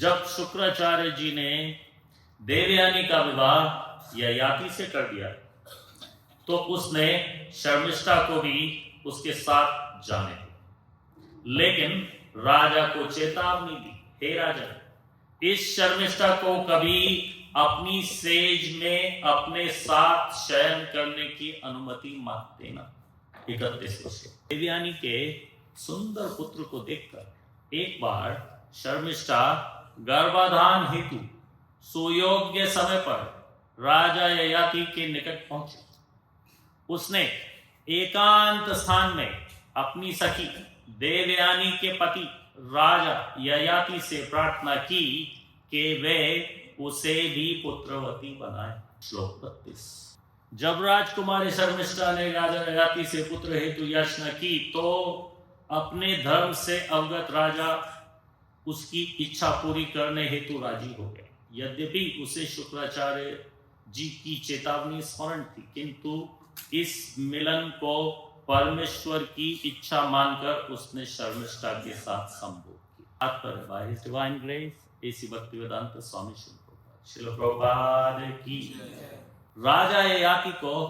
जब शुक्राचार्य जी ने देवयानी का विवाह ययाति से कर दिया तो उसने शर्मिष्ठा को भी उसके साथ जाने दिया, लेकिन राजा को चेतावनी दी, हे राजा, इस शर्मिष्ठा को कभी अपनी सेज में अपने साथ शयन करने की अनुमति मत देना। 31 देवयानी के सुंदर पुत्र को देखकर एक बार शर्मिष्ठा गर्भाधान हेतु सुयोग्य समय पर राजा ययाति के निकट पहुंची। उसने एकांत स्थान में अपनी सखी देवयानी के पति राजा ययाति से प्रार्थना की कि वे उसे भी पुत्रवती बनाए। श्लोक 32। जब राजकुमारी शर्मिष्ठा ने राजा ययाति से पुत्र हेतु याचना की तो अपने धर्म से अवगत राजा उसकी इच्छा पूरी करने हेतु राजी हो गए। यद्यपि उसे शुक्राचार्य जी की चेतावनी स्मरण थी, किंतु इस मिलन को परमेश्वर की इच्छा मानकर उसने शर्मिष्ठा के साथ संभोग किया। तात्पर्य by his divine grace AC Bhaktivedanta Swami Srila Prabhupada की। राजा ययाति को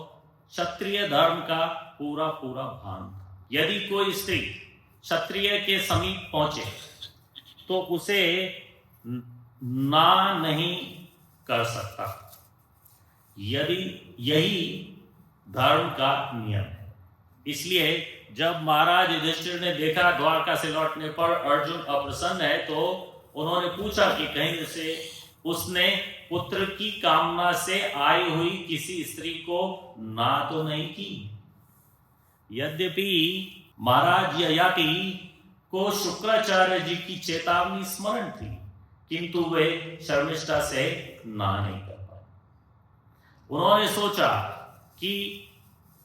क्षत्रिय धर्म का पूरा भान था। यदि कोई स्त्री क्षत्रिय के समीप पहुंचे तो उसे ना नहीं कर सकता, यदि यही धर्म का नियम है। इसलिए जब महाराज युधिष्ठिर ने देखा द्वारका से लौटने पर अर्जुन अप्रसन्न है तो उन्होंने पूछा कि कहीं से उसने पुत्र की कामना से आई हुई किसी स्त्री को ना तो नहीं की। यद्यपि महाराज ययाति को शुक्राचार्य जी की चेतावनी स्मरण थी, किंतु वे शर्मिष्ठा से ना नहीं कर पाए। उन्होंने सोचा कि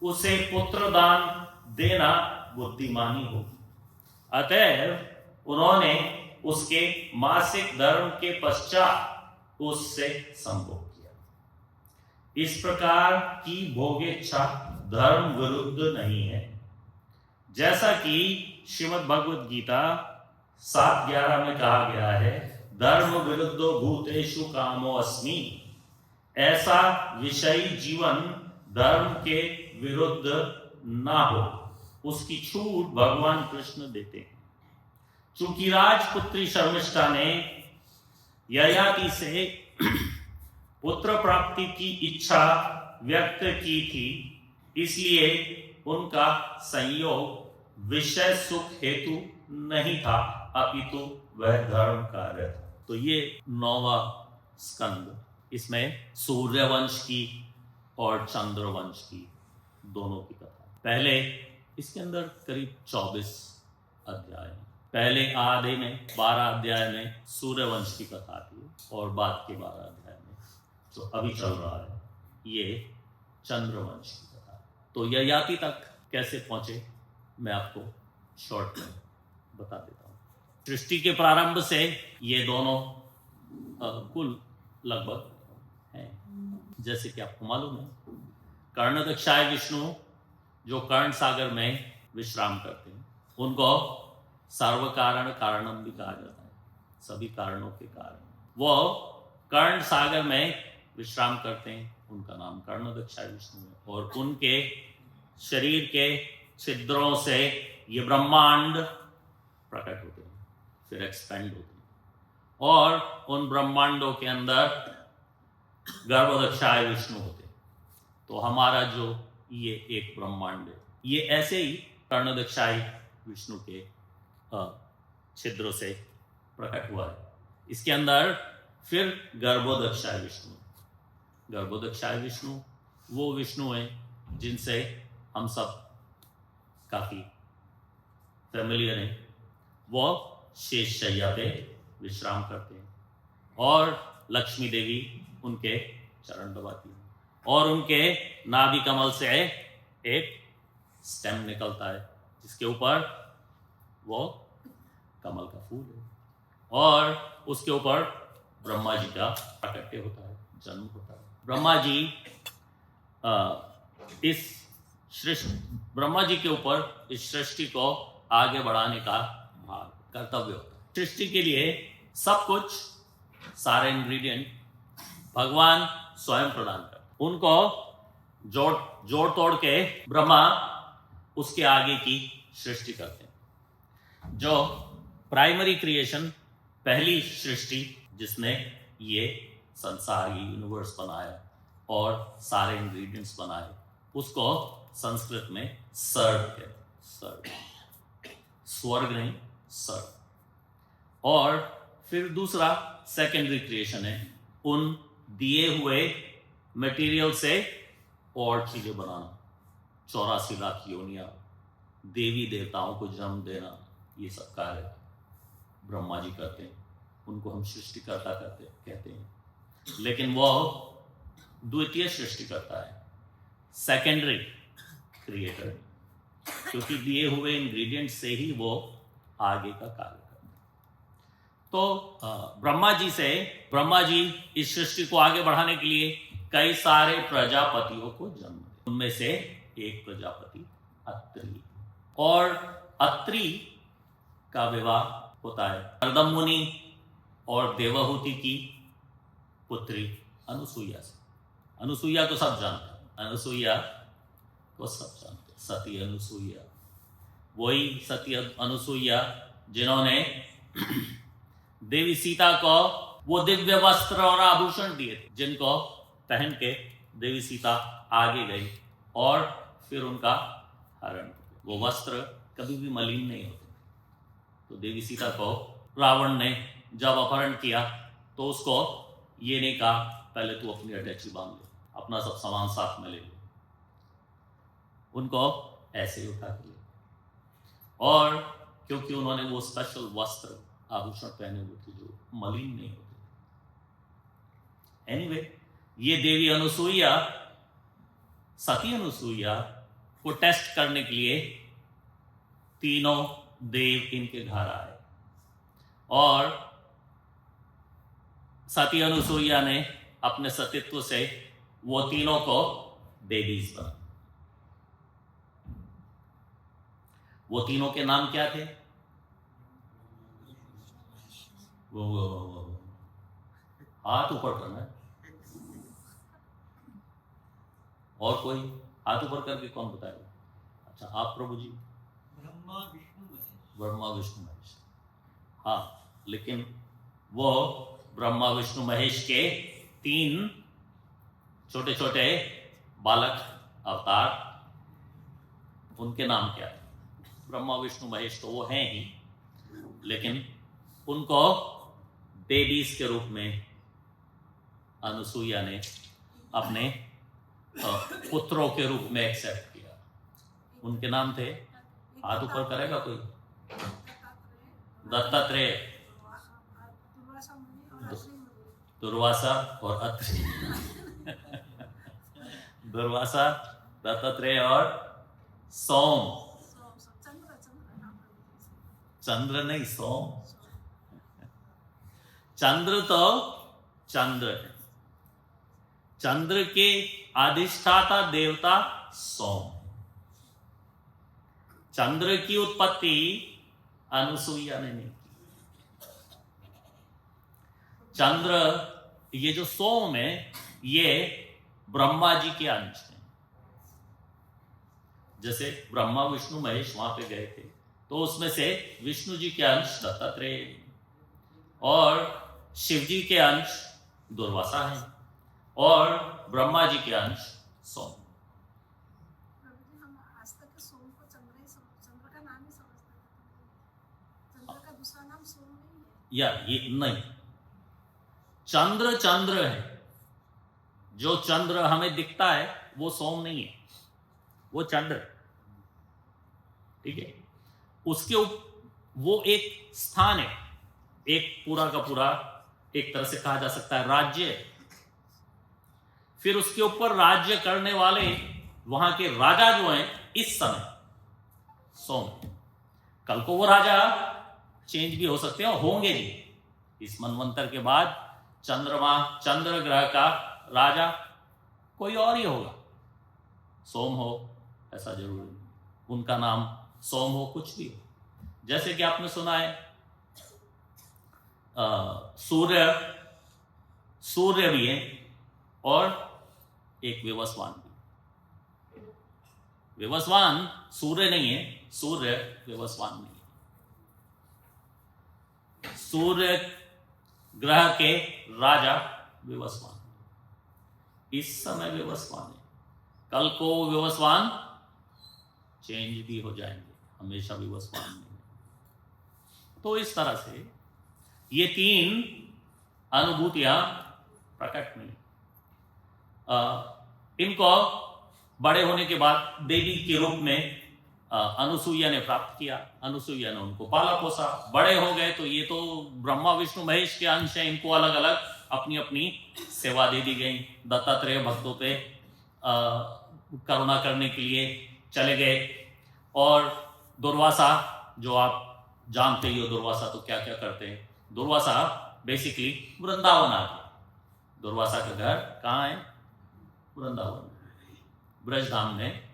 उसे पुत्र दान देना बुद्धिमानी होगी, अतएव उन्होंने उसके मासिक धर्म के पश्चात उससे संभोग किया। इस प्रकार की भोगेच्छा धर्म विरुद्ध नहीं है। जैसा कि श्रीमद् भगवद गीता 7:11 में कहा गया है, धर्म विरुद्धो भूतेषु कामो अस्मि। ऐसा विषयी जीवन धर्म के विरुद्ध ना हो, उसकी छूट भगवान कृष्ण देते हैं। चूंकि राजपुत्री शर्मिष्ठा ने ययाति से पुत्र प्राप्ति की इच्छा व्यक्त की थी, इसलिए उनका संयोग विषय सुख हेतु नहीं था, अपितु वह धर्म कार्य था। तो ये 9वां स्कंद, इसमें सूर्यवंश की और चंद्रवंश की दोनों की कथा। पहले इसके अंदर करीब 24 अध्याय हैं। पहले आधे में 12 अध्याय में सूर्यवंश की कथा आती है और बाद के 12 अध्याय में जो अभी चल रहा है ये चंद्रवंश की कथा। तो ययाति तक कैसे पहुंचे मैं आपको शॉर्ट में बता देता हूँ। सृष्टि के प्रारंभ से ये दोनों कुल लगभग हैं। जैसे कि आपको मालूम है, कर्णदक्षाय विष्णु जो कर्ण सागर में विश्राम करते हैं, उनको सर्व कारण कारणम भी कहा जाता है, सभी कारणों के कारण। वो कर्ण सागर में विश्राम करते हैं, उनका नाम कर्णदक्षाय विष्णु है। और उनके शरीर के छिद्रों से ये ब्रह्मांड प्रकट होते हैं, फिर एक्सपेंड होते हैं, और उन ब्रह्मांडों के अंदर गर्भदक्षाय विष्णु होते हैं। तो हमारा जो ये एक ब्रह्मांड है, ये ऐसे ही कर्णदक्षाय विष्णु के छिद्रों से प्रकट हुआ है। इसके अंदर फिर गर्भोदक्षाय विष्णु। गर्भोदक्षाय विष्णु वो विष्णु हैं जिनसे हम सब काफी फेमिलियर हैं। वो शेष शैया पे विश्राम करते हैं और लक्ष्मी देवी उनके चरण दबाती हैं, और उनके नाभि कमल से एक स्टेम निकलता है जिसके ऊपर वो कमल का फूल है, और उसके ऊपर ब्रह्मा जी का प्राकट्य होता है, जन्म होता है। ब्रह्मा जी ब्रह्मा जी के ऊपर इस सृष्टि को आगे बढ़ाने का भार कर्तव्य होता है। सृष्टि के लिए सब कुछ सारे इंग्रेडिएंट भगवान स्वयं प्रदान करते। उनको जोड़ तोड़ के ब्रह्मा उसके आगे की सृष्टि करते हैं। जो प्राइमरी क्रिएशन, पहली सृष्टि जिसने ये संसार, ये यूनिवर्स बनाया और सारे इंग्रेडिएंट्स बनाए, उसको संस्कृत में सर्ग कहते हैं। सर्ग, स्वर्ग नहीं, सर्ग। और फिर दूसरा सेकेंडरी क्रिएशन है, उन दिए हुए मटेरियल से और चीजें बनाना, 84 लाख योनियां, देवी देवताओं को जन्म देना, ये सब कार्य ब्रह्मा जी करते हैं। उनको हम सृष्टिकर्ता कहते हैं, लेकिन वो द्वितीय सृष्टिकर्ता है, सेकेंडरी क्रिएटर, क्योंकि दिए हुए इंग्रेडिएंट से ही वो आगे का कार्य करते हैं। तो ब्रह्मा जी इस सृष्टि को आगे बढ़ाने के लिए कई सारे प्रजापतियों को जन्म दिया। उनमें से एक प्रजापति अत्रि, और अत्रि का विवाह होता है कर्दम मुनि और देवहूति की पुत्री अनुसुईया से। अनुसुईया को सब जानते हैं, अनुसुईया को सब जानते हैं, सती अनुसुईया, वही सती अनुसुईया जिन्होंने देवी सीता को वो दिव्य वस्त्र और आभूषण दिए थे, जिनको पहन के देवी सीता आगे गई और फिर उनका हरण। वो वस्त्र कभी भी मलिन नहीं होते। तो देवी सीता को रावण ने जब अपहरण किया तो उसको ये नहीं कहा पहले तू अपनी अटैची बांध ले, अपना सब सामान साथ में ले लो, उनको ऐसे ही उठा के ले। और क्योंकि उन्होंने वो स्पेशल वस्त्र आभूषण पहने हुए थे जो मलिन नहीं होते। एनीवे, ये देवी अनुसुईया, सती अनुसुईया को टेस्ट करने के लिए तीनों देव इनके घर आए और सती अनुसुईया ने अपने सतीत्व से वो तीनों को बेबीज बना। वो तीनों के नाम क्या थे? वो हाथ ऊपर करना है। और कोई हाथ ऊपर करके कौन बताएगा? अच्छा, आप प्रभु जी। ब्रह्मा विष्णु महेश। हाँ, लेकिन वो ब्रह्मा विष्णु महेश के 3 छोटे छोटे बालक अवतार, उनके नाम क्या है? ब्रह्मा विष्णु महेश तो वो हैं ही, लेकिन उनको बेबीज के रूप में अनुसुईया ने अपने पुत्रों के रूप में एक्सेप्ट किया। उनके नाम थे, हाथ ऊपर करेगा कोई? दत्तात्रेय, दुर्वासा और अत्रि। दुर्वासा, दत्तात्रेय और सोम। चंद्र नहीं, सोम। चंद्र तो चंद्र है, चंद्र के अधिष्ठाता देवता सोम। चंद्र की उत्पत्ति अनुसुईया ने नहीं की। चंद्र, ये जो सोम है, ये ब्रह्मा जी के अंश हैं। जैसे ब्रह्मा विष्णु महेश वहां पे गए थे, तो उसमें से विष्णु जी के अंश दत्तात्रेय और शिव जी के अंश दुर्वासा है और ब्रह्मा जी के अंश सोम। या ये नहीं, चंद्र चंद्र है। जो चंद्र हमें दिखता है वो सोम नहीं है, वो चंद्र, ठीक है। उसके वो एक स्थान है, एक पूरा का पूरा, एक तरह से कहा जा सकता है राज्य। फिर उसके ऊपर राज्य करने वाले वहां के राजा जो हैं इस समय सोम। कल को वो राजा चेंज भी हो सकते हैं और होंगे भी। इस मनवंतर के बाद चंद्र ग्रह का राजा कोई और ही होगा, सोम हो ऐसा जरूरी नहीं, उनका नाम सोम हो, कुछ भी हो। जैसे कि आपने सुना है सूर्य सूर्य भी है और एक विवस्वान भी। विवस्वान सूर्य नहीं है, सूर्य विवस्वान नहीं है। सूर्य ग्रह के राजा विवस्वान, इस समय विवस्वान है, कल को विवस्वान चेंज भी हो जाएंगे, हमेशा विवस्वान नहीं। तो इस तरह से ये तीन अनुभूतियां प्रकट हुई। इनको बड़े होने के बाद देवी के रूप में अनुसुईया ने प्राप्त किया। अनुसुईया ने उनको पाला पोसा, बड़े हो गए तो ये तो ब्रह्मा विष्णु महेश के अंश हैं, इनको अलग अलग अपनी अपनी सेवा दे दी गई। दत्तात्रेय भक्तों पे करुणा करने के लिए चले गए। और दुर्वासा, जो आप जानते ही हो दुर्वासा तो क्या क्या करते हैं। दुर्वासा बेसिकली वृंदावन आ गया। दुर्वासा का घर कहाँ है? वृंदावन, ब्रजधाम में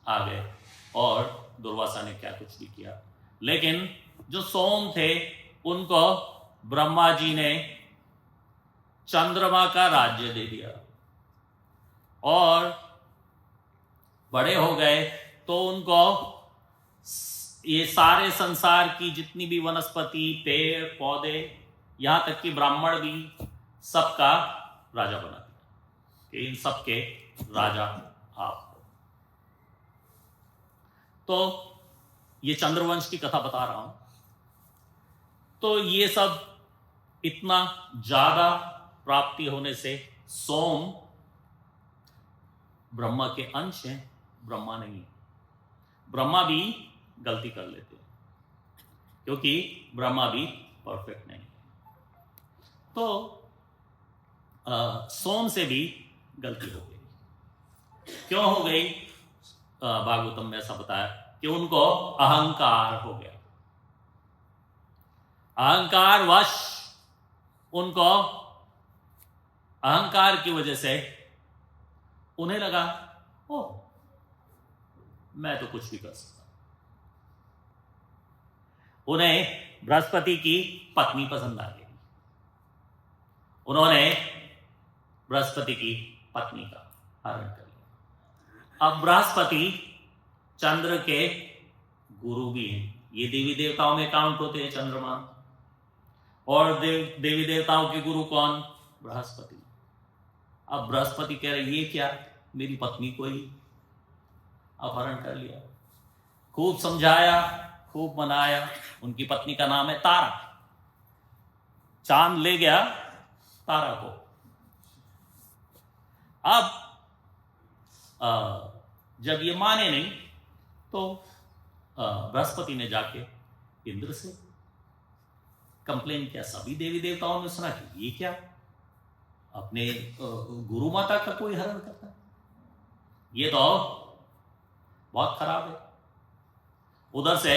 आ गए। और दुर्वासा ने क्या कुछ भी किया, लेकिन जो सोम थे उनको ब्रह्मा जी ने चंद्रमा का राज्य दे दिया। और बड़े हो गए तो उनको ये सारे संसार की जितनी भी वनस्पति, पेड़ पौधे, यहां तक कि ब्राह्मण भी, सबका राजा बना दिया कि इन सबके राजा आप। तो ये चंद्रवंश की कथा बता रहा हूं। तो ये सब इतना ज्यादा प्राप्ति होने से सोम ब्रह्मा के अंश हैं, ब्रह्मा नहीं। ब्रह्मा भी गलती कर लेते हैं क्योंकि ब्रह्मा भी परफेक्ट नहीं। तो सोम से भी गलती हो गई। क्यों हो गई? भागवतम में ऐसा बताया कि उनको अहंकार हो गया। अहंकार वश उनको, अहंकार की वजह से उन्हें लगा ओ मैं तो कुछ भी कर सकता। उन्हें बृहस्पति की पत्नी पसंद आ गई। उन्होंने बृहस्पति की पत्नी का हरण कर लिया। अब बृहस्पति चंद्र के गुरु भी हैं। ये देवी देवताओं में काउंट होते हैं चंद्रमा। और देवी देवताओं के गुरु कौन? बृहस्पति। अब बृहस्पति कह रहे ये क्या, मेरी पत्नी को ही अपहरण कर लिया। खूब समझाया, खूब मनाया। उनकी पत्नी का नाम है तारा। चांद ले गया तारा को। अब जब ये माने नहीं तो बृहस्पति ने जाके इंद्र से कंप्लेन किया। सभी देवी देवताओं ने सुना कि ये क्या, अपने गुरु माता का कोई हरण करता है, ये तो बहुत खराब है। उधर से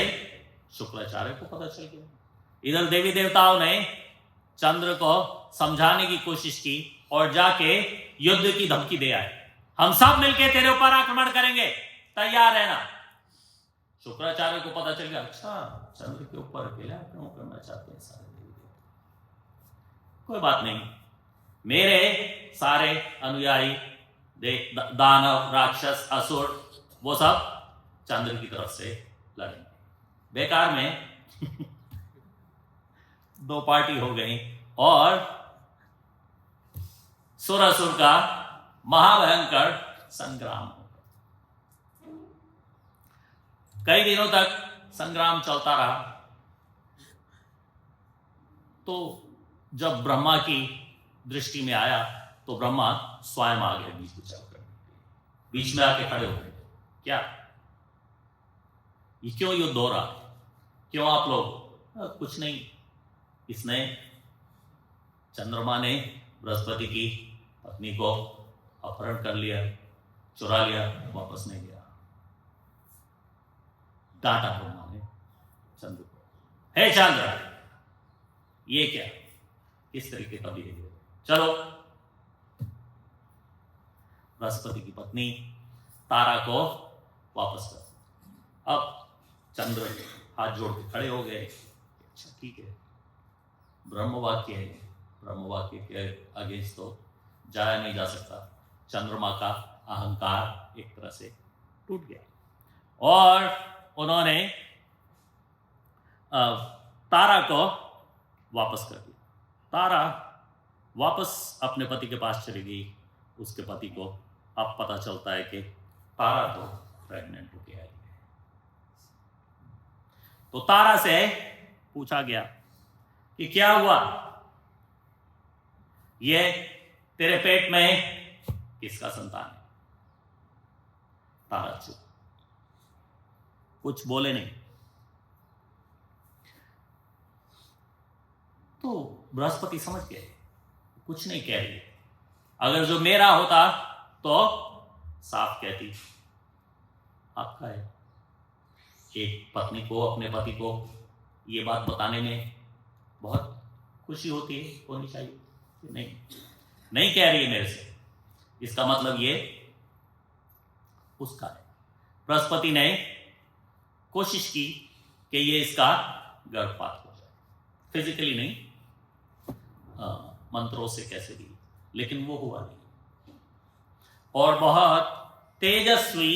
शुक्राचार्य को पता चल गया। इधर देवी देवताओं ने चंद्र को समझाने की कोशिश की और जाके युद्ध की धमकी दे आए। हम सब मिलके तेरे ऊपर आक्रमण करेंगे, तैयार रहना। शुक्राचार्य को पता चल गया, अच्छा चंद्र के ऊपर अकेला आक्रमण करना चाहते हैं सारे देवी देवता। कोई बात नहीं, मेरे सारे अनुयायी दानव, राक्षस, असुर, वो सब चंद्र की तरफ से लड़ेंगे। बेकार में दो पार्टी हो गई और सुर असुर का महाभयंकर संग्राम हो गया। कई दिनों तक संग्राम चलता रहा। तो जब ब्रह्मा की दृष्टि में आया तो ब्रह्मा स्वयं आ गए बीच बचाव करने, बीच में आके खड़े हो गए। क्या ये क्यों युद्ध हो रहा है, क्यों आप लोग? कुछ नहीं, इसने चंद्रमा ने बृहस्पति की पत्नी को अपहरण कर लिया, चुरा लिया, वापस नहीं गया। डांटा ब्रह्मा ने चंद्र को, हे चंद्र ये क्या, किस तरीके का बिहेवियर? चलो बृहस्पति की पत्नी तारा को वापस कर। अब चंद्र हाथ जोड़ के खड़े हो गए। अच्छा ठीक है, ब्रह्म वाक्य है, ब्रह्मवाक्य के अगेंस्ट तो जाया नहीं जा सकता। चंद्रमा का अहंकार एक तरह से टूट गया और उन्होंने तारा को वापस कर दिया। तारा वापस अपने पति के पास चली गई। उसके पति को अब पता चलता है कि तारा तो प्रेग्नेंट होके आई है। तो तारा से पूछा गया कि क्या हुआ, ये तेरे पेट में किसका संतान है? तारा चुप, कुछ बोले नहीं। तो बृहस्पति समझ गए कुछ नहीं कह रही। अगर जो मेरा होता तो साफ कहती आपका है। एक पत्नी को अपने पति को ये बात बताने में बहुत खुशी होती है, होनी चाहिए। नहीं कह रही है मेरे से, इसका मतलब ये उसका है। बृहस्पति ने कोशिश की कि ये इसका गर्भपात हो जाए, फिजिकली नहीं, मंत्रों से कैसे भी, लेकिन वो हुआ नहीं। और बहुत तेजस्वी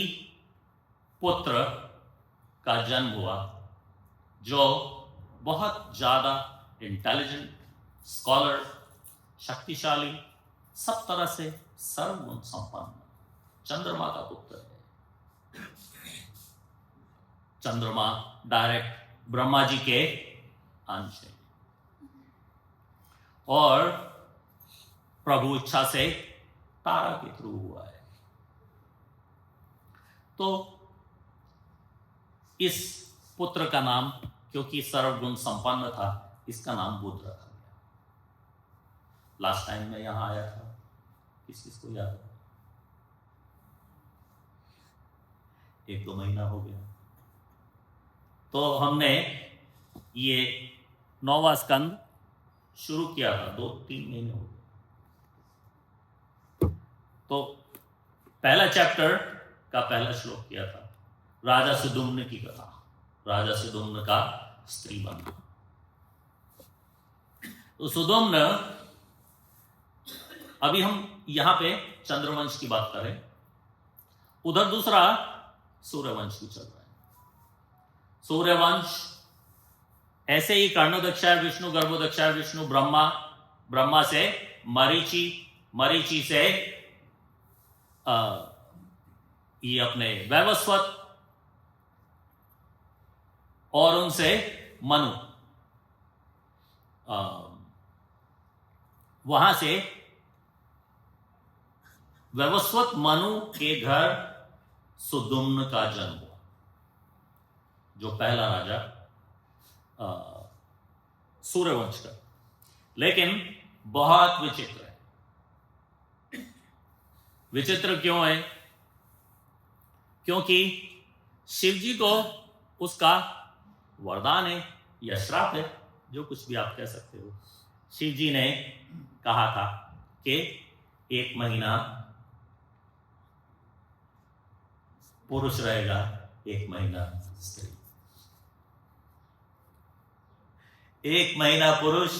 पुत्र का जन्म हुआ जो बहुत ज्यादा इंटेलिजेंट, स्कॉलर, शक्तिशाली, सब तरह से सर्वगुण संपन्न चंद्रमा का पुत्र है। चंद्रमा डायरेक्ट ब्रह्मा जी के अंश है और प्रभु इच्छा से तारा के थ्रू हुआ है। तो इस पुत्र का नाम, क्योंकि सर्वगुण संपन्न था, इसका नाम बुध रखा गया। लास्ट टाइम मैं यहां आया था, किसको याद है? 1-2 महीना हो गया। तो हमने ये 9वां स्कंद शुरू किया था, 2-3 महीने हो गए। तो पहला चैप्टर का पहला श्लोक किया था, राजा सुदुम्न की कथा, राजा सुदुम्न का स्त्री बनना। तो सुदुम्न, अभी हम यहां पे चंद्रवंश की बात करें, उधर दूसरा सूर्यवंश भी चल रहा है। सूर्यवंश ऐसे ही कर्णोदक्षाय विष्णु, गर्भोदक्षाय विष्णु, ब्रह्मा से मरीचि, मरीचि से ये अपने वैवस्वत, और उनसे मनु, वहां से वैवस्वत मनु के घर सुदुम्न का जन्म हुआ, जो पहला राजा सूर्यवंश का। लेकिन बहुत विचित्र है। विचित्र क्यों है? क्योंकि शिव जी को उसका वरदान है या श्राप है, जो कुछ भी आप कह सकते हो। शिव जी ने कहा था कि 1 महीना पुरुष रहेगा, 1 महीना स्त्री। 1 महीना पुरुष,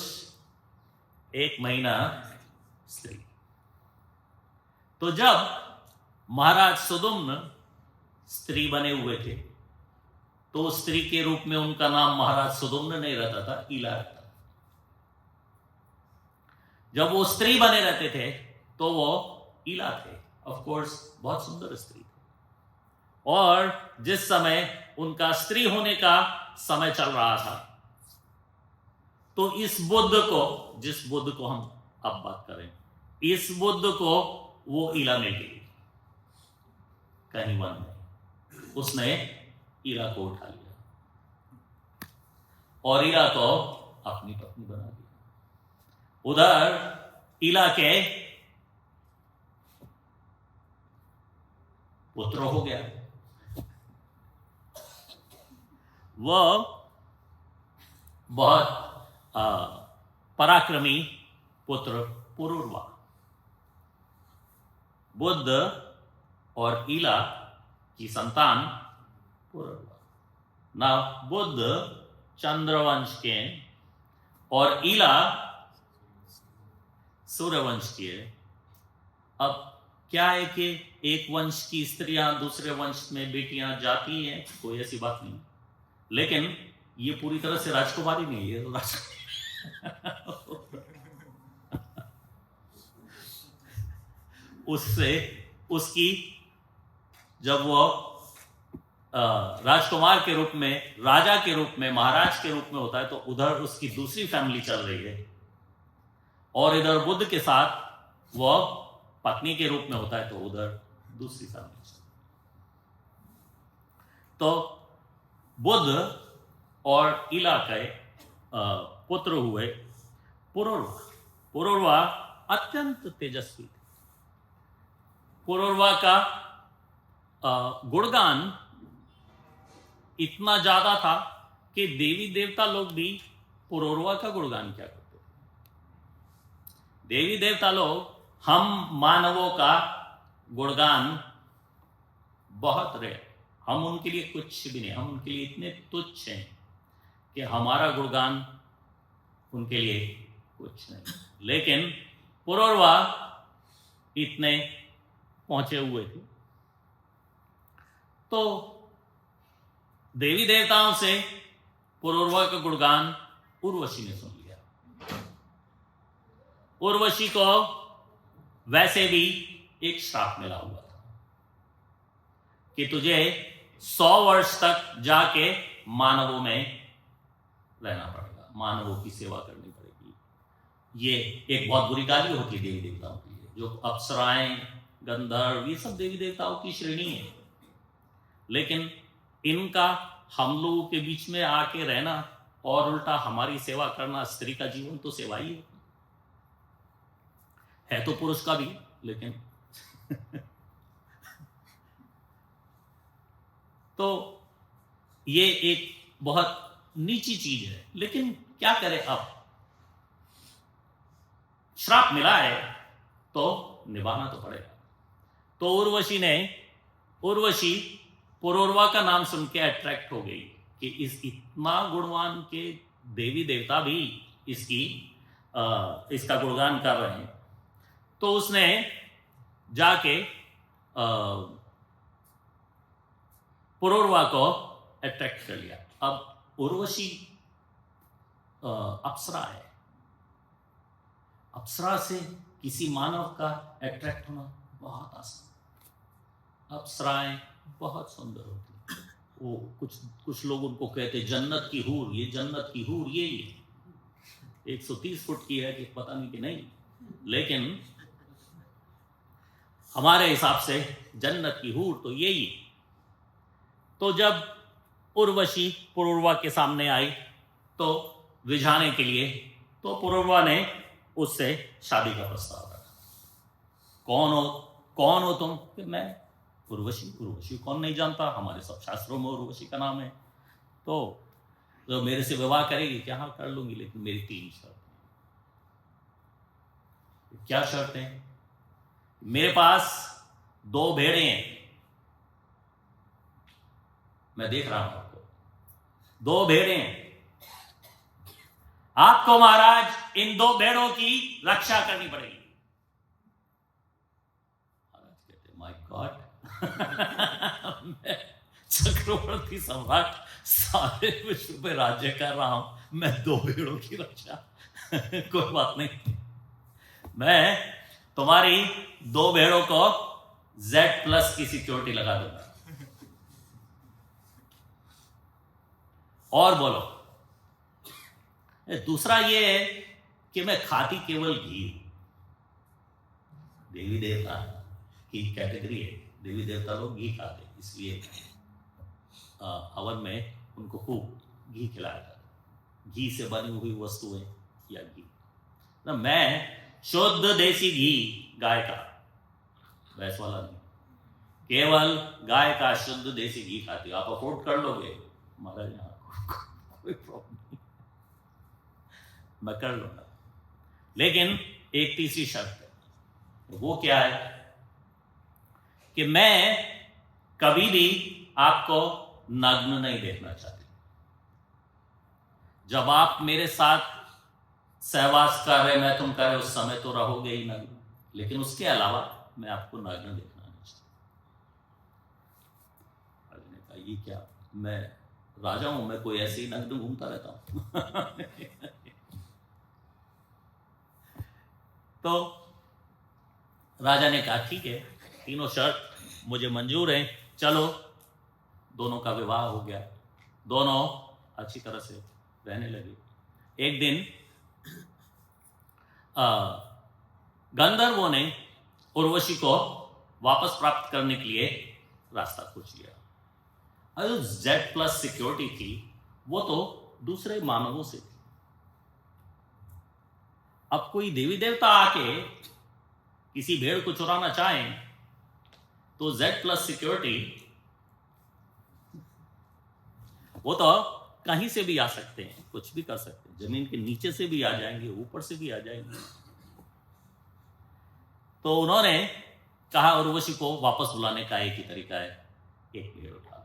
1 महीना स्त्री। तो जब महाराज सुदुम्न स्त्री बने हुए थे, तो स्त्री के रूप में उनका नाम महाराज सुदुम्न नहीं रहता था, ईला रहता। जब वो स्त्री बने रहते थे तो वो ईला थे। ऑफ कोर्स बहुत सुंदर स्त्री थे। और जिस समय उनका स्त्री होने का समय चल रहा था, तो इस बुद्ध को, जिस बुद्ध को हम अब बात करें, इस बुद्ध को वो ईला मिल गई कहीं वन में। उसने ईला को उठा लिया और ईला को अपनी पत्नी बना दिया। उधर ईला के पुत्र हो गया। वह बहुत पराक्रमी पुत्र पुरुरवा। बुद्ध और ईला की संतान पुरुरवा। ना बुद्ध चंद्रवंश के और ईला सूर्यवंश की है। अब क्या है कि एक वंश की स्त्रियां दूसरे वंश में बेटियां जाती हैं, कोई ऐसी बात नहीं, लेकिन ये पूरी तरह से राजकुमारी नहीं है, उससे उसकी जब वो राजकुमार के रूप में, राजा के रूप में, महाराज के रूप में होता है, तो उधर उसकी दूसरी फैमिली चल रही है, और इधर बुद्ध के साथ वो पत्नी के रूप में होता है, तो उधर दूसरी फैमिली चल रही है। तो बुद्ध और इला के पुत्र हुए पुरुरवा। पुरुरवा अत्यंत तेजस्वी थे। पुरुरवा का गुणगान इतना ज्यादा था कि देवी देवता लोग भी पुरुरवा का गुणगान क्या करते थे। देवी देवता लोग हम मानवों का गुणगान बहुत रहे, हम उनके लिए कुछ भी नहीं, हम उनके लिए इतने तुच्छ हैं कि हमारा गुणगान उनके लिए कुछ नहीं। लेकिन पुरुरवा इतने पहुंचे हुए थे, तो देवी देवताओं से पुरुरवा का गुणगान उर्वशी ने सुन लिया। उर्वशी को वैसे भी एक श्राप मिला हुआ था कि तुझे 100 वर्ष तक जाके मानवों में रहना पड़ेगा, मानवों की सेवा करनी पड़ेगी। ये एक बहुत बुरी गाली होती है देवी देवताओं के लिए। जो अप्सराएं, गंधर्व, ये सब देवी देवताओं की श्रेणी है, लेकिन इनका हम लोगों के बीच में आके रहना और उल्टा हमारी सेवा करना, स्त्री का जीवन तो सेवा ही है तो पुरुष का भी, लेकिन तो ये एक बहुत नीची चीज है। लेकिन क्या करें, अब श्राप मिला है तो निभाना तो पड़ेगा। तो उर्वशी पुरुरवा का नाम सुन के अट्रैक्ट हो गई कि इतना गुणवान के देवी देवता भी इसका गुणगान कर रहे हैं। तो उसने जाके पुरुरवा को अट्रैक्ट कर लिया। अब उर्वशी अप्सरा है, अप्सरा से किसी मानव का अट्रैक्ट होना बहुत आसान। अप्सराएं बहुत सुंदर होती हैं, वो कुछ लोग उनको कहते जन्नत की हूर, ये जन्नत की हूर ये 130 फुट की है कि पता नहीं कि नहीं, लेकिन हमारे हिसाब से जन्नत की हूर तो यही है। तो जब उर्वशी पुरुरवा के सामने आई तो रिझाने के लिए, तो पुरुरवा ने उससे शादी का प्रस्ताव रखा। कौन हो तुम? कि मैं उर्वशी कौन नहीं जानता, हमारे सब शास्त्रों में उर्वशी का नाम है। तो मेरे से विवाह करेगी? क्या? हाँ कर लूंगी, लेकिन मेरी 3 शर्तें। क्या शर्तें? मेरे पास 2 भेड़े हैं, मैं देख रहा हूं आपको, 2 भेड़े हैं, आपको महाराज इन 2 भेड़ों की रक्षा करनी पड़ेगी। महाराज कहते माय गॉड, मैं चक्रवर्ती सम्राट, सारे विश्व पे राज्य कर रहा हूं, मैं 2 भेड़ों की रक्षा कोई बात नहीं, मैं तुम्हारी 2 भेड़ों को Z+ की सिक्योरिटी लगा दूंगा। और बोलो, दूसरा ये है कि मैं खाती केवल घी हूं। देवी देवता की कैटेगरी है, देवी देवता लोग घी खाते, इसलिए हवन में उनको खूब घी खिलाया जाता है। घी से बनी हुई वस्तुएं या घी ना, मैं शुद्ध देसी घी, गाय का, भैंस वाला नहीं, केवल गाय का शुद्ध देसी घी खाती हो। आप अफोर्ड कर लोगे? मगर यहाँ कोई प्रॉब्लम नहीं, मैं कर लूंगा, लेकिन एक तीसरी शर्त है। वो क्या है कि मैं कभी भी आपको नग्न नहीं देखना चाहती। जब आप मेरे साथ सहवास कर रहे, मैं तुम कर रहे, उस समय तो रहोगे ही नग्न, लेकिन उसके अलावा मैं आपको नग्न देखना नहीं चाहता। राजा ने कहा, ये क्या, मैं राजा हूं, मैं कोई ऐसे ही नग्न घूमता रहता हूं। तो राजा ने कहा, ठीक है, तीनों शर्त मुझे मंजूर है, चलो। दोनों का विवाह हो गया, दोनों अच्छी तरह से रहने लगे। एक दिन गंधर्वों ने उर्वशी को वापस प्राप्त करने के लिए रास्ता खोज लिया। जो Z+ सिक्योरिटी थी वो तो दूसरे मानवों से थी। अब कोई देवी देवता आके किसी भेड़ को चुराना चाहे तो Z+ सिक्योरिटी वो तो कहीं से भी आ सकते हैं, कुछ भी कर सकते हैं, जमीन के नीचे से भी आ जाएंगे, ऊपर से भी आ जाएंगे। तो उन्होंने कहा उर्वशी को वापस बुलाने का एक ही तरीका है, एक भेड़ उठा लो,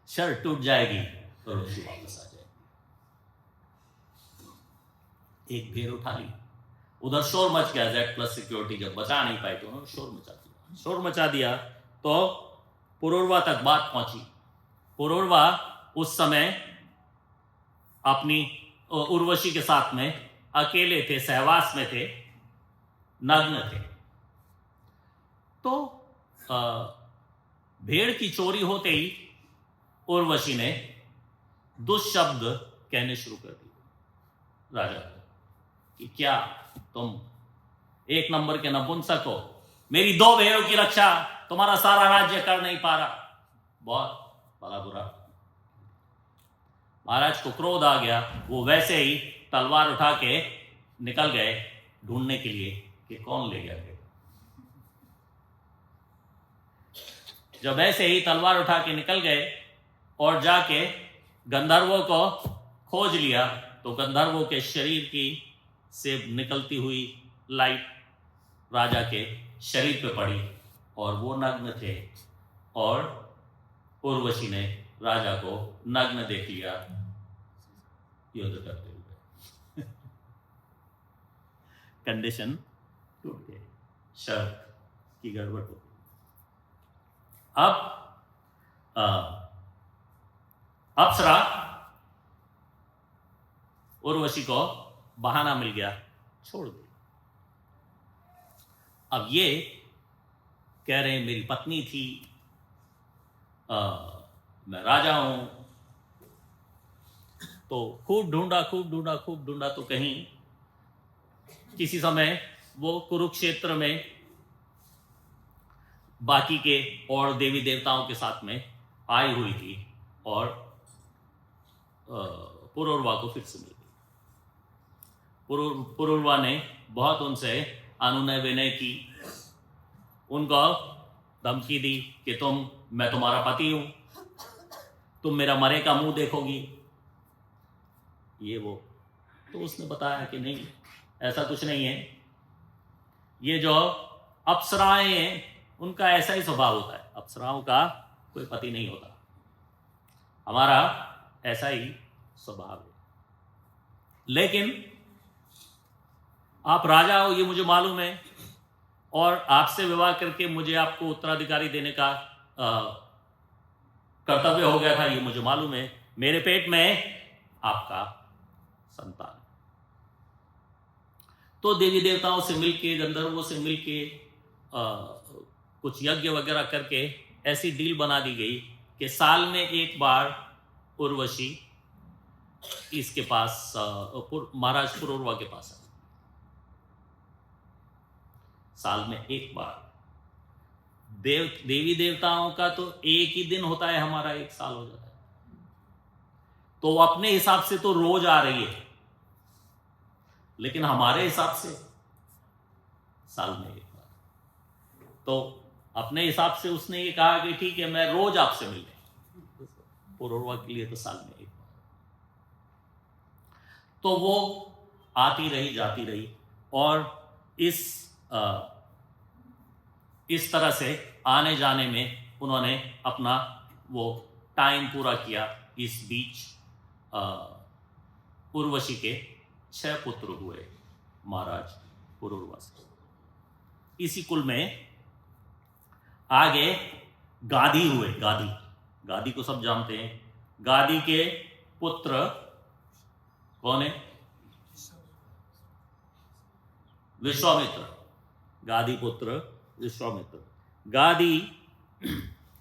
शर्त टूट जाएगी, उर्वशी वापस आ जाएगी। एक भेड़ उठा ली, उधर शोर मच गया। Z+ सिक्योरिटी जब बचा नहीं पाई तो उन्होंने शोर मचा दिया। तो पुरूरवा तक बात पहुंची। पुरूरवा उस समय अपनी उर्वशी के साथ में अकेले थे, सहवास में थे, नग्न थे। तो भेड़ की चोरी होते ही उर्वशी ने दुष्शब्द कहने शुरू कर दिए राजा को कि क्या तुम एक नंबर के नपुंसक हो, मेरी 2 भेड़ों की रक्षा तुम्हारा सारा राज्य कर नहीं पा रहा, बहुत बड़ा बुरा। महाराज को क्रोध आ गया, वो वैसे ही तलवार उठा के निकल गए ढूंढने के लिए कि कौन ले गया भेड़। जब ऐसे ही तलवार उठा के निकल गए और जाके गंधर्वों को खोज लिया तो गंधर्वों के शरीर की से निकलती हुई लाइट राजा के शरीर पे पड़ी और वो नग्न थे, और उर्वशी ने राजा को नग्न देख लिया युद्ध करते हुए। कंडीशन टूट गई, शर्त की गड़बड़ हो गई। अब अप्सरा उर्वशी को बहाना मिल गया, छोड़ दी। अब ये कह रहे हैं मेरी पत्नी थी, मैं राजा हूं। तो खूब ढूंढा तो कहीं किसी समय वो कुरुक्षेत्र में बाकी के और देवी देवताओं के साथ में आई हुई थी और पुरूरवा को फिर से मिल गई। पुरूरवा ने बहुत उनसे अनुनय विनय की, उनको धमकी दी कि मैं तुम्हारा पति हूं, तुम मेरा मरे का मुंह देखोगी, ये वो। तो उसने बताया कि नहीं, ऐसा कुछ नहीं है, ये जो अप्सराएं हैं उनका ऐसा ही स्वभाव होता है, अप्सराओं का कोई पति नहीं होता, हमारा ऐसा ही स्वभाव है। लेकिन आप राजा हो ये मुझे मालूम है, और आपसे विवाह करके मुझे आपको उत्तराधिकारी देने का कर्तव्य हो गया था, ये मुझे मालूम है। मेरे पेट में आपका संतान। तो देवी देवताओं से मिलके, गंधर्वों से मिलके कुछ यज्ञ वगैरह करके ऐसी डील बना दी गई कि साल में एक बार उर्वशी इसके पास महाराज पुरूरवा के पास आई। साल में एक बार। देवी देवताओं का तो एक ही दिन होता है, हमारा एक साल हो जाता है। तो अपने हिसाब से तो रोज आ रही है, लेकिन हमारे हिसाब से साल में एक बार। तो अपने हिसाब से उसने ये कहा कि ठीक है, मैं रोज आपसे मिलने, पुरूरवा के लिए तो साल में एक बार। तो वो आती रही, जाती रही, और इस तरह से आने जाने में उन्होंने अपना वो टाइम पूरा किया। इस बीच उर्वशी के 6 पुत्र हुए महाराज पुरुर्वा से। इसी कुल में आगे गादी हुए। गादी को सब जानते हैं। गादी के पुत्र कौन है? विश्वामित्र। गादी पुत्र विश्वामित्र। गादी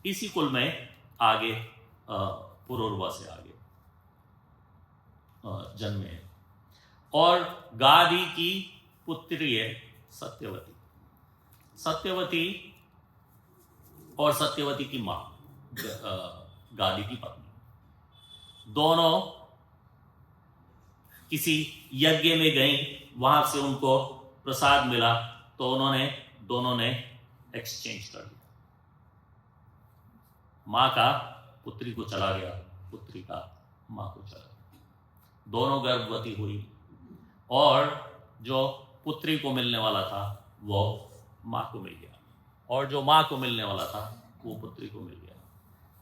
इसी कुल में आगे पुरुर्वा से आगे जन्मे। और गादी की पुत्री है सत्यवती। सत्यवती और सत्यवती की मां गादी की पत्नी, दोनों किसी यज्ञ में गई। वहां से उनको प्रसाद मिला तो दोनों ने एक्सचेंज कर दिया। मां का पुत्री को चला गया, पुत्री का मां को चला गया। दोनों गर्भवती हुई और जो पुत्री को मिलने वाला था वो मां को मिल गया, और जो मां को मिलने वाला था वो पुत्री को मिल गया।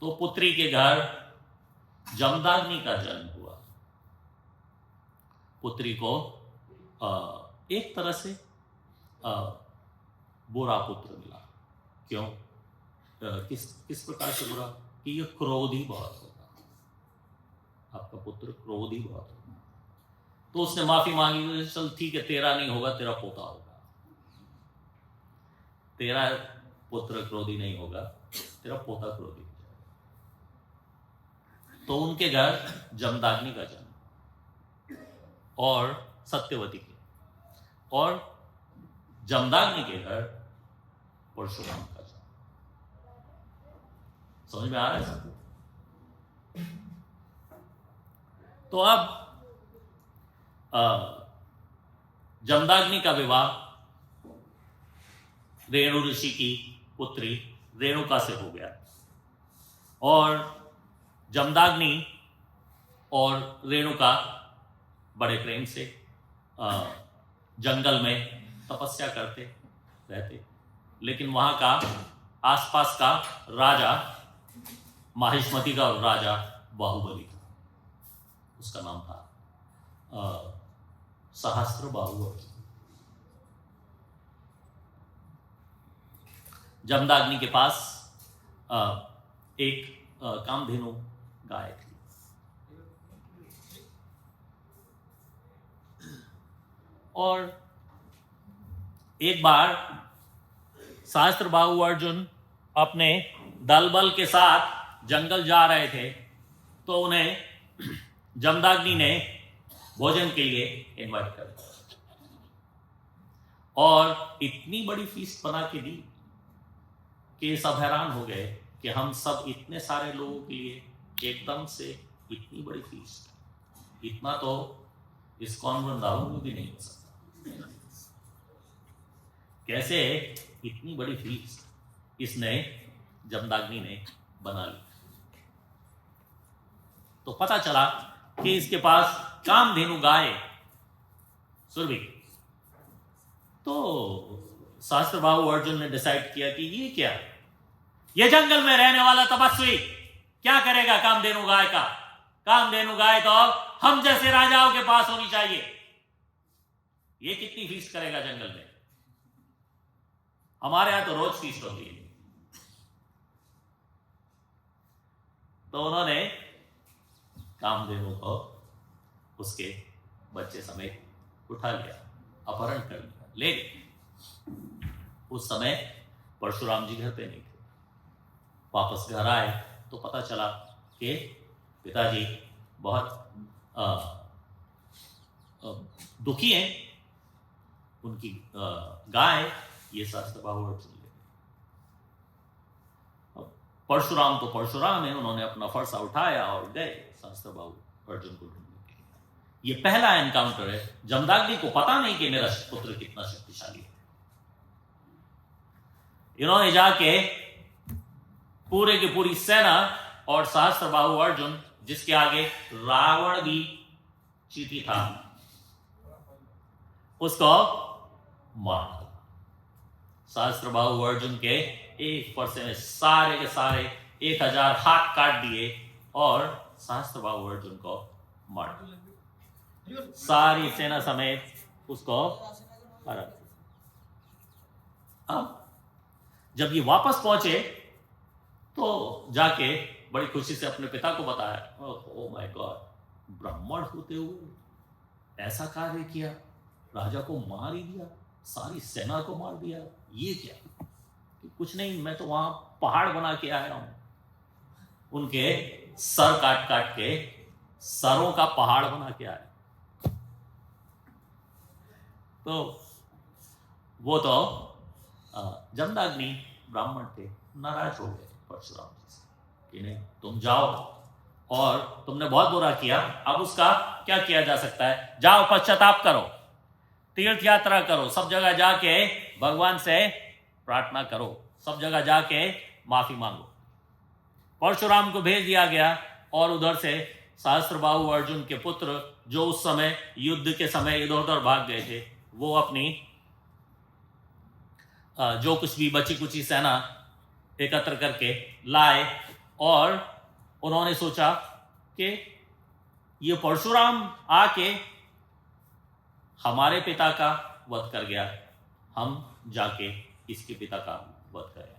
तो पुत्री के घर जमदाग्नि का जन्म हुआ। पुत्री को एक तरह से बुरा पुत्र मिला। क्यों? किस प्रकार से बुरा? कि ये क्रोधी बहुत होगा, आपका पुत्र क्रोधी बहुत होगा। तो उसने माफी मांगी, चल ठीक है, तेरा नहीं होगा, तेरा पोता होगा। तेरा पुत्र क्रोधी नहीं होगा, तेरा पोता क्रोधी हो जाएगा। तो उनके घर जमदाग्नि का जन्म और सत्यवती के, और जमदाग्नि के घर परशुराम का जन्म। समझ में आ रहा है सब? तो अब जमदाग्नि का विवाह रेणु ऋषि की पुत्री रेणुका से हो गया, और जमदाग्नि और रेणुका बड़े प्रेम से जंगल में तपस्या करते रहते। लेकिन वहां का आसपास का राजा माहिष्मति का राजा बाहुबली था, उसका नाम था सहस्त्रबाहु अर्जुन। जमदाग्नि के पास एक कामधेनु गाय थी। और एक बार सहस्त्रबाहु अर्जुन अपने दल बल के साथ जंगल जा रहे थे, तो उन्हें जमदाग्नि ने भोजन के लिए इनवाइट कर दिया, और इतनी बड़ी फीस्ट बना के दी कि सब हैरान हो गए कि हम सब इतने सारे लोगों के लिए एकदम से इतनी बड़ी फीस्ट, इतना तो इस्कॉन वृंदावन में भी नहीं हो सकता। कैसे इतनी बड़ी फीस्ट इसने जमदाग्नि ने बना ली? तो पता चला कि इसके पास कामधेनु गाय सुरभि। तो सहस्त्रबाहु अर्जुन ने डिसाइड किया कि ये क्या, ये जंगल में रहने वाला तपस्वी क्या करेगा कामधेनु गाय का? कामधेनु गाय तो हम जैसे राजाओं के पास होनी चाहिए। ये कितनी फीस्ट करेगा जंगल में? हमारे यहां तो रोज फीस्ट होती है। तो उन्होंने कामधेनु को उसके बच्चे समेत उठा लिया, अपहरण कर लिया, ले गए। उस समय परशुराम जी घर पे नहीं थे। वापस घर आए तो पता चला कि पिताजी बहुत दुखी हैं। उनकी गाय ये सहस्त्रबाहु अर्जुन ले गए। परशुराम तो परशुराम है, उन्होंने अपना फरसा उठाया और गए सहस्त्रबाहु अर्जुन को ढूंढने के लिए। ये पहला एनकाउंटर है। जमदाग्नि को पता नहीं कि मेरा पुत्र कितना शक्तिशाली है। इन्होंने जाके पूरे की पूरी सेना और सहस्त्रबाहु अर्जुन, जिसके आगे रावण भी चीटी था, उसको मार। सहस्त्रबाहु अर्जुन के एक फरसे में सारे के सारे 1000 हाथ काट दिए और सहस्त्रबाहु अर्जुन को मार दिया। सारी सेना समेत उसको हरा दिया। अब जब ये वापस पहुंचे तो जाके बड़ी खुशी से अपने पिता को बताया, ओह माय गॉड, ब्राह्मण होते हुए ऐसा कार्य किया, राजा को मार ही दिया, सारी सेना को मार दिया, ये क्या? कि कुछ नहीं, मैं तो वहां पहाड़ बना के आया हूं। उनके सर काट काट के सरों का पहाड़ बना के आया। तो वो तो जमदग्नि ब्राह्मण थे, नाराज हो गए परशुराम जी से कि नहीं, तुम जाओ और तुमने बहुत बुरा किया, अब उसका क्या किया जा सकता है? जाओ पश्चाताप करो, तीर्थ यात्रा करो, सब जगह जाके भगवान से प्रार्थना करो, सब जगह जाके माफी मांगो। परशुराम को भेज दिया गया और उधर से सहस्त्रबाहु अर्जुन के पुत्र, जो उस समय युद्ध के समय इधर उधर भाग गए थे, वो अपनी जो कुछ भी बची कुची सेना एकत्र करके लाए और उन्होंने सोचा कि ये परशुराम आके हमारे पिता का वध कर गया, हम जाके इसके पिता का वध करें।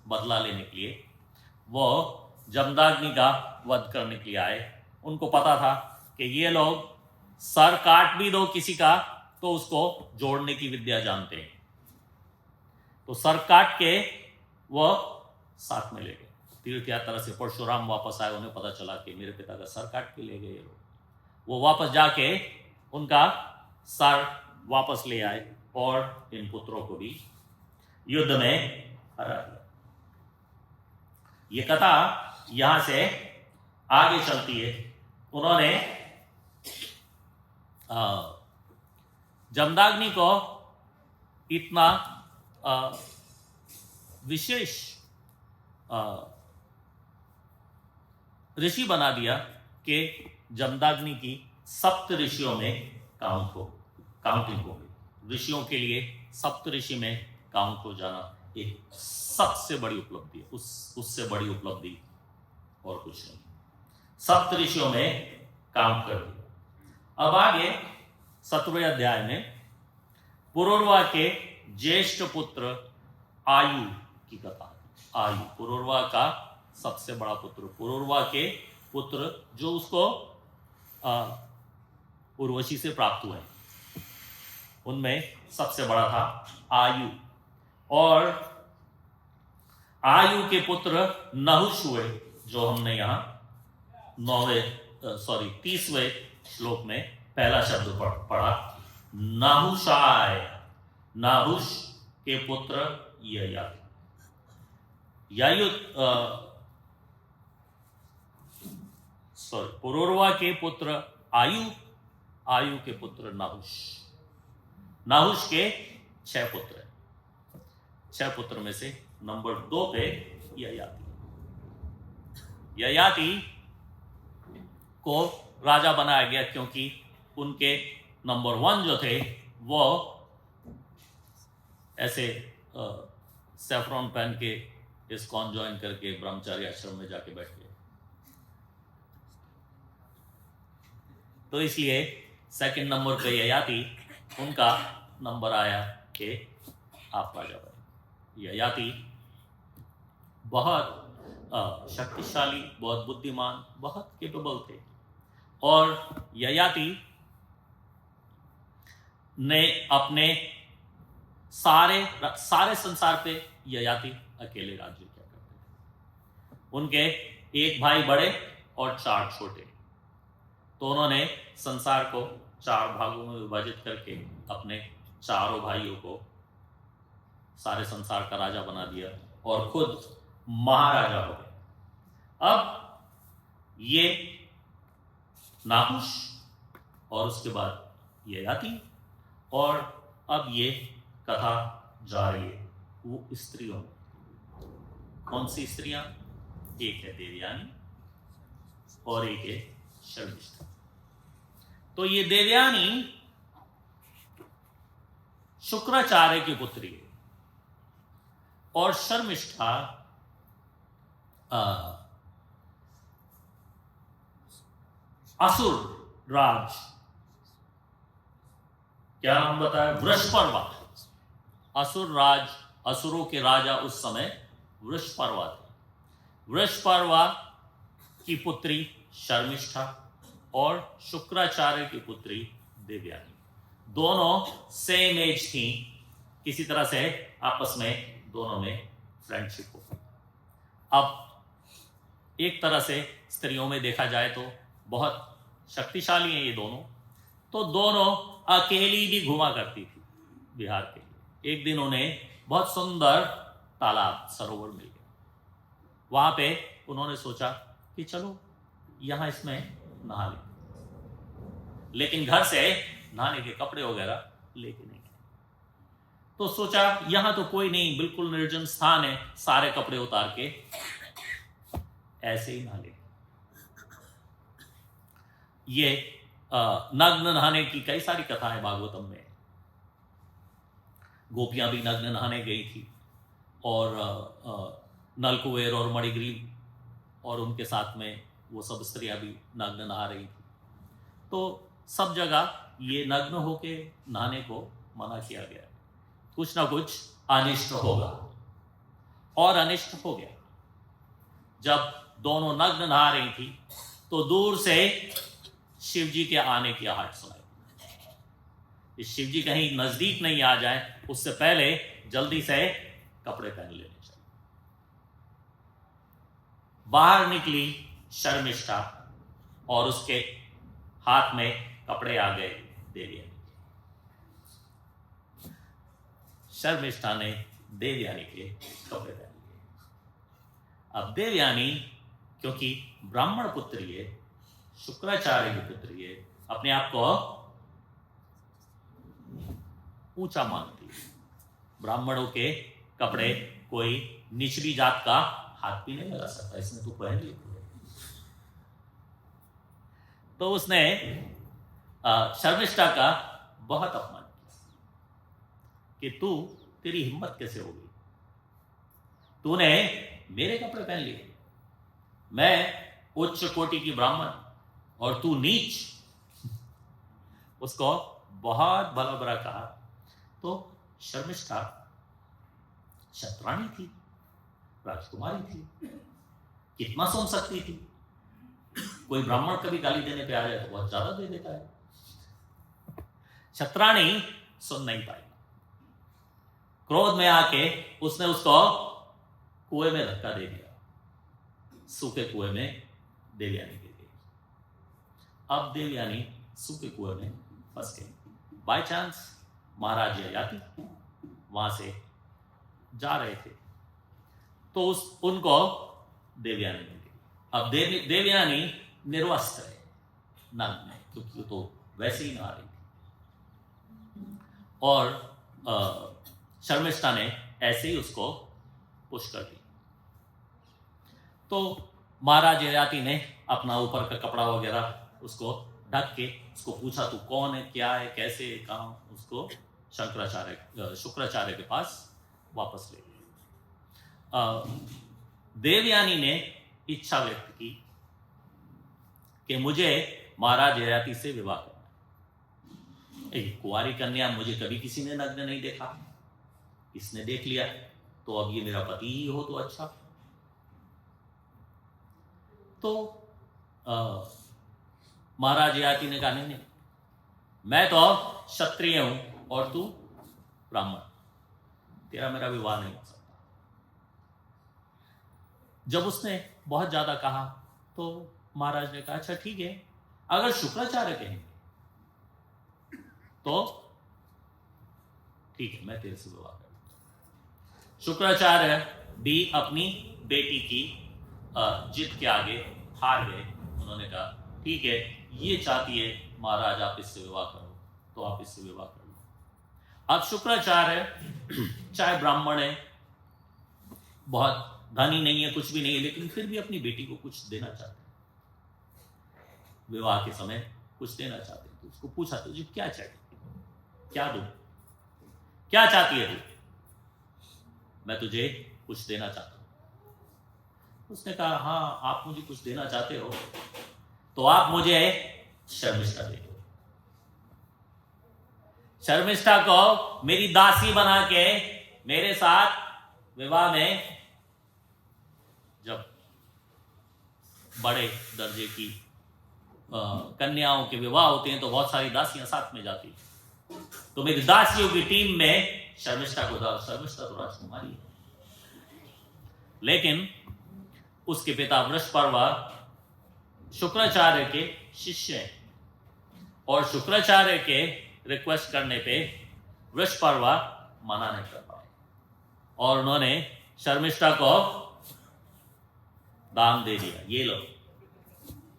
बदला लेने के लिए वो जमदग्नि का वध करने के लिए आए। उनको पता था कि ये लोग सर काट भी दो किसी का तो उसको जोड़ने की विद्या जानते हैं, तो सर काट के वो साथ में ले गए। तीर्थ यात्रा से परशुराम वापस आए, उन्हें पता चला कि मेरे पिता का सर काट के ले गए ये लोग। वो वापस जाके उनका सर वापस ले आए और इन पुत्रों को भी युद्ध में हरा दिया। ये कथा यहां से आगे चलती है। उन्होंने जमदग्नि को इतना विशेष ऋषि बना दिया कि जमदग्नि की सप्त ऋषियों में काउंटिंग हो गई। ऋषियों के लिए सप्त ऋषि में काउंट हो जाना एक सबसे बड़ी उपलब्धि है, उससे बड़ी उपलब्धि और कुछ नहीं। सप्त ऋषियों में काउंट कर दिया। अब आगे 17वें अध्याय में पुरुरवा के ज्येष्ठ पुत्र आयु की कथा। आयु पुरुरवा का सबसे बड़ा पुत्र, पुरुरवा के पुत्र जो उसको उर्वशी से प्राप्त हुए, उनमें सबसे बड़ा था आयु। और आयु के पुत्र नहुष हुए, जो हमने यहां 30वें श्लोक में पहला शब्द पढ़ा, नाहुषाय। नाहुष के पुत्र पुरुरवा के पुत्र आयु, आयु के पुत्र नाहुष। नाहुष के 6 पुत्र हैं। 6 पुत्र में से नंबर 2 पे ययाति। ययाति को राजा बनाया गया क्योंकि उनके नंबर 1 जो थे वो ऐसे सैफरॉन पहन के इस्कॉन ज्वाइन करके ब्रह्मचारी आश्रम में जाके बैठ गए, तो इसलिए सेकंड नंबर पे ययाति, उनका नंबर आया कि आप राजा बने। ययाति बहुत शक्तिशाली, बहुत बुद्धिमान, बहुत केपेबल थे। और ययाति ने अपने सारे संसार पे ययाति अकेले राज्य किया करते थे। उनके एक भाई बड़े और 4 छोटे, तो उन्होंने संसार को 4 भागों में विभाजित करके अपने चारों भाइयों को सारे संसार का राजा बना दिया और खुद महाराजा हो गए। अब ये नाहुष और उसके बाद ययाति, और अब ये कथा जा रही है वो स्त्रियों में। कौन सी स्त्रियां? एक है देवयानी और एक है शर्मिष्ठा। तो ये देवयानी शुक्राचार्य की पुत्री है और शर्मिष्ठा असुर राज, क्या नाम बताया? वृषपर्वा। असुर राज, असुरों के राजा उस समय वृषपर्वा थे। वृषपर्वा की पुत्री शर्मिष्ठा और शुक्राचार्य की पुत्री देवयानी, दोनों सेम एज थी। किसी तरह से आपस में दोनों में फ्रेंडशिप हो। अब एक तरह से स्त्रियों में देखा जाए तो बहुत शक्तिशाली हैं ये दोनों। तो दोनों अकेली भी घुमा करती थी बिहार के लिए। एक दिन उन्हें बहुत सुंदर तालाब, सरोवर मिल गया। वहां पे उन्होंने सोचा कि चलो यहां इसमें नहा लें, लेकिन घर से नहाने के कपड़े वगैरह लेके नहीं गए। तो सोचा यहां तो कोई नहीं, बिल्कुल निर्जन स्थान है, सारे कपड़े उतार के ऐसे ही नहा ले। ये नग्न नहाने की कई सारी कथाएं भागवतम में। गोपियां भी नग्न नहाने गई थी और नलकुबेर और मणिग्रीव और उनके साथ में वो सब स्त्रियां भी नग्न नहा रही थी। तो सब जगह ये नग्न होके नहाने को मना किया गया। कुछ ना कुछ अनिष्ट होगा, और अनिष्ट हो गया। जब दोनों नग्न नहा रही थी तो दूर से शिव जी के आने की आहट सुनाई। शिव जी कहीं नजदीक नहीं आ जाए उससे पहले जल्दी से कपड़े पहन लेने चाहिए। बाहर निकली शर्मिष्ठा और उसके हाथ में कपड़े आ गए देवयानी। शर्मिष्ठा ने देवयानी के कपड़े पहन लिए। अब देवयानी क्योंकि ब्राह्मण पुत्री है, शुक्राचार्य की पुत्री है, अपने आप को ऊंचा मानती है। ब्राह्मणों के कपड़े कोई निचली जात का हाथ भी नहीं लगा सकता, इसने तो पहन लिए। तो उसने शर्मिष्ठा का बहुत अपमान किया कि तेरी हिम्मत कैसे हो गई, तूने मेरे कपड़े पहन लिए, मैं उच्च कोटि की ब्राह्मण और तू नीच। उसको बहुत भला बुरा कहा। तो शर्मिष्ठा क्षत्राणी थी, राजकुमारी थी, कितना सुन सकती थी। कोई ब्राह्मण कभी गाली देने पे आ जाए तो बहुत ज्यादा दे देता है। क्षत्राणी सुन नहीं पाई। क्रोध में आके उसने उसको कुएं में धक्का दे दिया, सूखे कुएं में देवयानी गिर गई। अब देवयानी सूखे कुएं में फंस गई। बाय चांस महाराज ययाति वहां से जा रहे थे तो उनको देवयानी मिल गई। अब देवयानी निर्वस्त्र है, नग्न है, क्योंकि तो वैसे ही नहा रही थी। और शर्मिष्ठा ने ऐसे ही उसको पुश कर दी। तो महाराज ययाति ने अपना ऊपर का कपड़ा वगैरह उसको ढक के उसको पूछा, तू कौन है, क्या है, कैसे, कहाँ, उसको शुक्राचार्य के पास वापस ले गए। देवयानी ने इच्छा व्यक्त की कि मुझे महाराज ययाति से विवाह करना है। एक कुंवारी कन्या, मुझे कभी किसी ने नग्न नहीं देखा, इसने देख लिया तो अब ये मेरा पति ही हो तो अच्छा। तो महाराज ययाति ने कहा नहीं, मैं तो क्षत्रिय हूं और तू ब्राह्मण, तेरा मेरा विवाह नहीं हो सकता। जब उसने बहुत ज्यादा कहा तो महाराज ने कहा अच्छा ठीक है, अगर शुक्राचार्य कहेंगे तो ठीक है, मैं तेरे से विवाह करूंगा। शुक्राचार्य भी अपनी बेटी की जिद के आगे हार गए। उन्होंने कहा ठीक है, ये चाहती है महाराज आप इससे विवाह करो तो आप इससे विवाह कर लो। अब शुक्राचार्य चाहे ब्राह्मण है, बहुत धनी नहीं है, कुछ भी नहीं है, लेकिन फिर भी अपनी बेटी को कुछ देना चाहते हैं, विवाह के समय कुछ देना चाहते हैं। तो उसको पूछा तुझे क्या चाहिए, क्या दूं, क्या चाहती है तू, मैं तुझे कुछ देना चाहता हूं। उसने कहा हाँ, आप मुझे कुछ देना चाहते हो तो आप मुझे शर्मिष्ठा देखो, शर्मिष्ठा को मेरी दासी बना के मेरे साथ विवाह में, जब बड़े दर्जे की कन्याओं के विवाह होते हैं तो बहुत सारी दासियां साथ में जाती, तो मेरी दासियों की टीम में शर्मिष्ठा को था। शर्मिष्ठा तो राजकुमारी है, लेकिन उसके पिता वृषपर्वा शुक्राचार्य के शिष्य हैं, और शुक्राचार्य के रिक्वेस्ट करने पे वृषपर्वा मना नहीं कर पाए, और उन्होंने शर्मिष्ठा को दान दे दिया, ये लो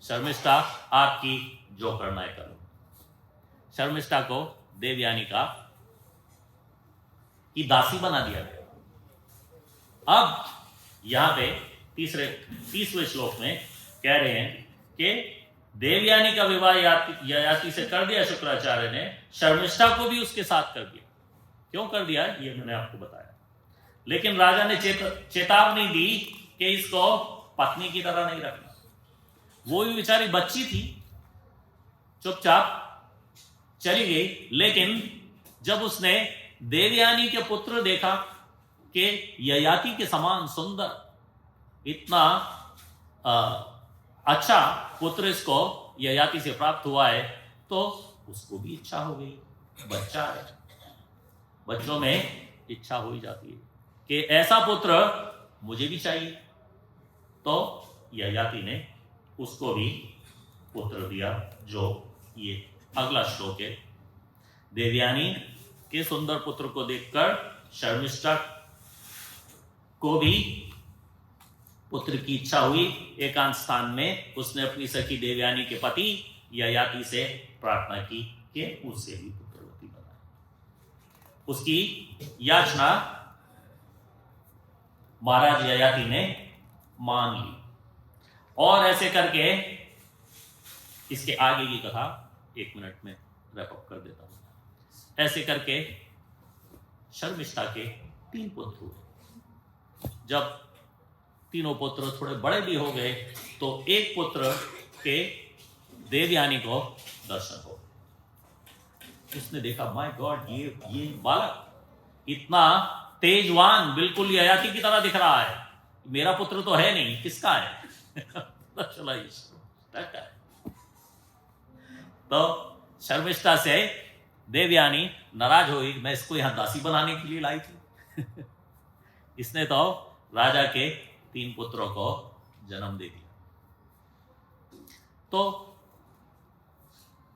शर्मिष्ठा आपकी जो करना है करो। शर्मिष्ठा को देवयानी की दासी बना दिया गया। अब यहां पे 30वें श्लोक में कह रहे हैं कि देवयानी का विवाह ययाति से कर दिया शुक्राचार्य ने, शर्मिष्ठा को भी उसके साथ कर दिया। क्यों कर दिया ये मैंने आपको बताया, लेकिन राजा ने चेतावनी दी कि इसको पत्नी की तरह नहीं रखना। वो भी बेचारी बच्ची थी, चुपचाप चली गई, लेकिन जब उसने देवयानी के पुत्र देखा कि ययाति के समान सुंदर, इतना अच्छा पुत्र इसको ययाति से प्राप्त हुआ है, तो उसको भी इच्छा हो गई। बच्चा है, बच्चों में इच्छा हो ही जाती है कि ऐसा पुत्र मुझे भी चाहिए। तो ययाति ने उसको भी पुत्र दिया, जो ये अगला श्लोक है। देवयानी के सुंदर पुत्र को देखकर शर्मिष्ठा को भी पुत्र की इच्छा हुई। एकांत स्थान में उसने अपनी सखी देवयानी के पति ययाति से प्रार्थना की कि उससे भी पुत्रवती बनाए। उसकी याचना महाराज ययाति ने मान ली, और ऐसे करके इसके आगे की कथा 1 मिनट में रैप अप कर देता हूं। ऐसे करके शर्मिष्ठा के 3 पुत्र हुए। जब तीनों पुत्र थोड़े बड़े भी हो गए तो एक पुत्र के देवयानी को दर्शन हो। उसने देखा, माय गॉड, ये बालक इतना तेजवान, बिल्कुल ययाति की तरह दिख रहा है, मेरा पुत्र तो है नहीं, किसका है? तो शर्मिष्ठा से देवयानी नाराज हुई, मैं इसको यहां दासी बनाने के लिए लाई थी। इसने तो राजा के 3 पुत्रों को जन्म दे दिया। तो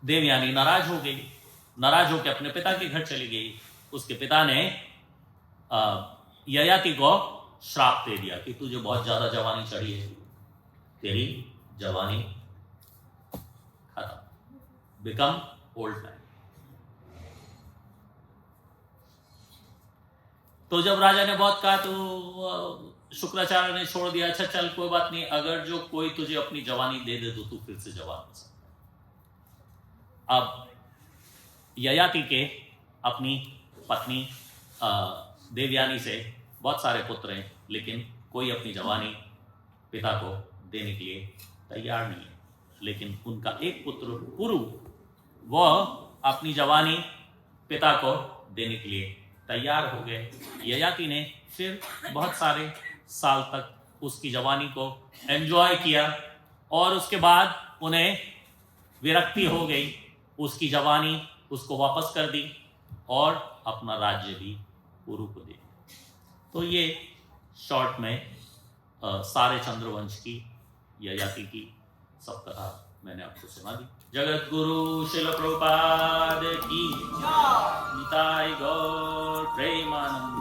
देवयानी नाराज हो गई, नाराज होकर अपने पिता के घर चली गई। उसके पिता ने ययाति को श्राप दे दिया कि तुझे बहुत ज्यादा जवानी चढ़ी है, तेरी जवानी खत्म, बिकम ओल्ड मैन। तो जब राजा ने बहुत कहा तो शुक्राचार्य ने छोड़ दिया, अच्छा चल कोई बात नहीं, अगर जो कोई तुझे अपनी जवानी दे दे तो तू फिर से जवान हो सकता। अब ययाति के अपनी पत्नी देवयानी से बहुत सारे पुत्र हैं, लेकिन कोई अपनी जवानी पिता को देने के लिए तैयार नहीं है। लेकिन उनका एक पुत्र पुरु, वह अपनी जवानी पिता को देने के लिए तैयार हो गए। ययाति ने फिर बहुत सारे साल तक उसकी जवानी को एंजॉय किया, और उसके बाद उन्हें विरक्ति हो गई, उसकी जवानी उसको वापस कर दी और अपना राज्य भी पुरु को दे दिया। तो ये शॉर्ट में सारे चंद्रवंश की, ययाति की सब कथा मैंने आपको सुना दी। जगत गुरु शिल प्रभुपाद की निताय गौर प्रेमानंद।